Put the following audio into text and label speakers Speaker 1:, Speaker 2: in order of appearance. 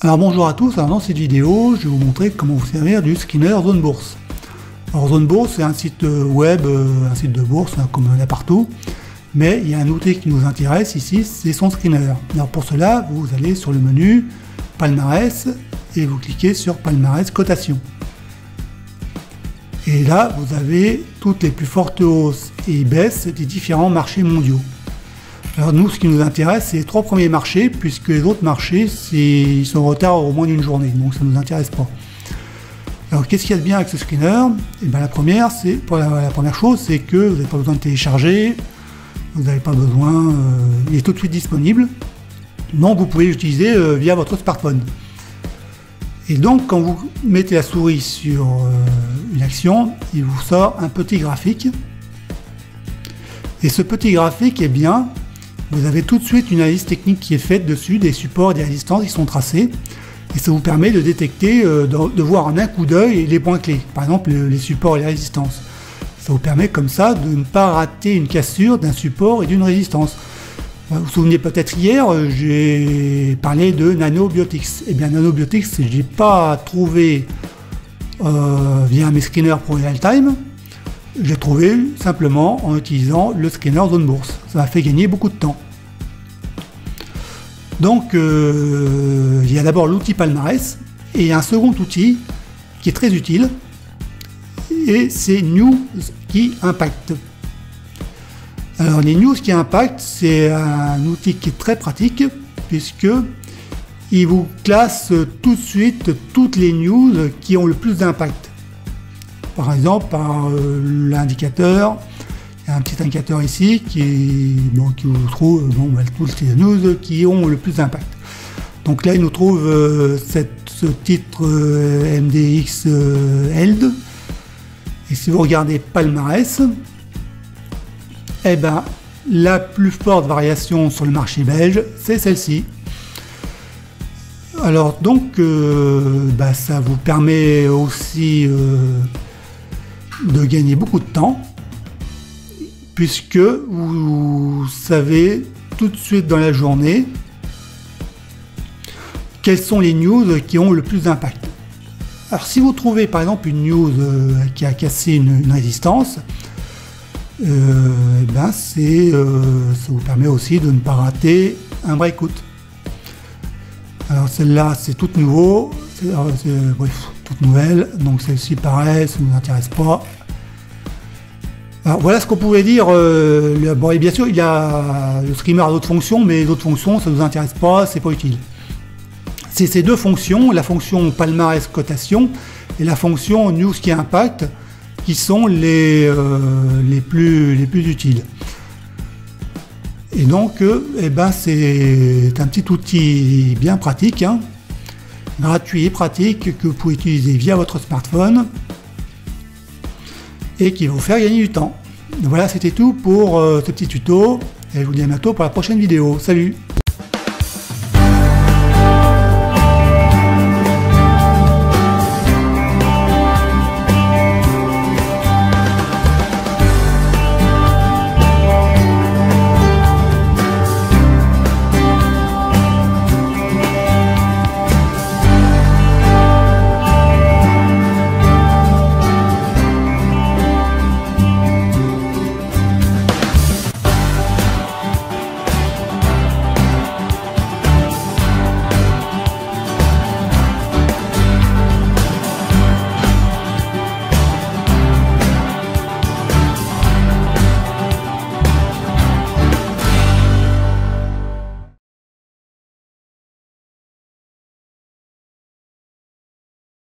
Speaker 1: Alors bonjour à tous, alors dans cette vidéo je vais vous montrer comment vous servir du screener Zone Bourse. Alors Zone Bourse c'est un site web, un site de bourse comme il y en a partout, mais il y a un outil qui nous intéresse ici, c'est son screener. Alors pour cela vous allez sur le menu Palmarès et vous cliquez sur Palmarès Cotation. Et là vous avez toutes les plus fortes hausses et baisses des différents marchés mondiaux. Alors nous, ce qui nous intéresse, c'est les trois premiers marchés, puisque les autres marchés, ils sont en retard au moins d'une journée, donc ça ne nous intéresse pas. Alors qu'est-ce qu'il y a de bien avec ce screener? Et bien, la première chose, c'est que vous n'avez pas besoin de télécharger, vous n'avez pas besoin, il est tout de suite disponible, donc vous pouvez l'utiliser via votre smartphone. Et donc quand vous mettez la souris sur une action, il vous sort un petit graphique. Et ce petit graphique, eh bien, vous avez tout de suite une analyse technique qui est faite dessus, des supports et des résistances qui sont tracés. Et ça vous permet de détecter, de voir en un coup d'œil les points clés. Par exemple, les supports et les résistances. Ça vous permet comme ça de ne pas rater une cassure d'un support et d'une résistance. Vous vous souvenez peut-être hier, j'ai parlé de Nanobiotics. Eh bien, Nanobiotics, je n'ai pas trouvé via mes screeners pour real time. J'ai trouvé simplement en utilisant le screener Zone Bourse. Ça m'a fait gagner beaucoup de temps. Donc il y a d'abord l'outil Palmarès et un second outil qui est très utile et c'est News qui Impact. Alors les News qui Impact, c'est un outil qui est très pratique puisque il vous classe tout de suite toutes les news qui ont le plus d'impact. Par exemple, par l'indicateur, il y a un petit indicateur ici qui vous trouve toutes les news qui ont le plus d'impact. Donc là, il nous trouve ce titre MDX Held. Et si vous regardez Palmarès, eh ben, la plus forte variation sur le marché belge, c'est celle-ci. Alors donc, ça vous permet aussi de gagner beaucoup de temps puisque vous savez tout de suite dans la journée quelles sont les news qui ont le plus d'impact. Alors si vous trouvez par exemple une news qui a cassé une résistance, ça vous permet aussi de ne pas rater un breakout. Alors celle-là c'est toute nouveau, toute nouvelle, donc celle-ci pareil, ça ne nous intéresse pas. Alors voilà ce qu'on pouvait dire. Bon, et bien sûr, il y a le screener a d'autres fonctions, mais les autres fonctions, ça ne nous intéresse pas, c'est pas utile. C'est ces deux fonctions, la fonction Palmarès Cotation et la fonction News qui Impact, qui sont les plus utiles. Et donc, c'est un petit outil bien pratique, hein, gratuit et pratique que vous pouvez utiliser via votre smartphone et qui va vous faire gagner du temps. Voilà, c'était tout pour ce petit tuto et je vous dis à bientôt pour la prochaine vidéo. Salut!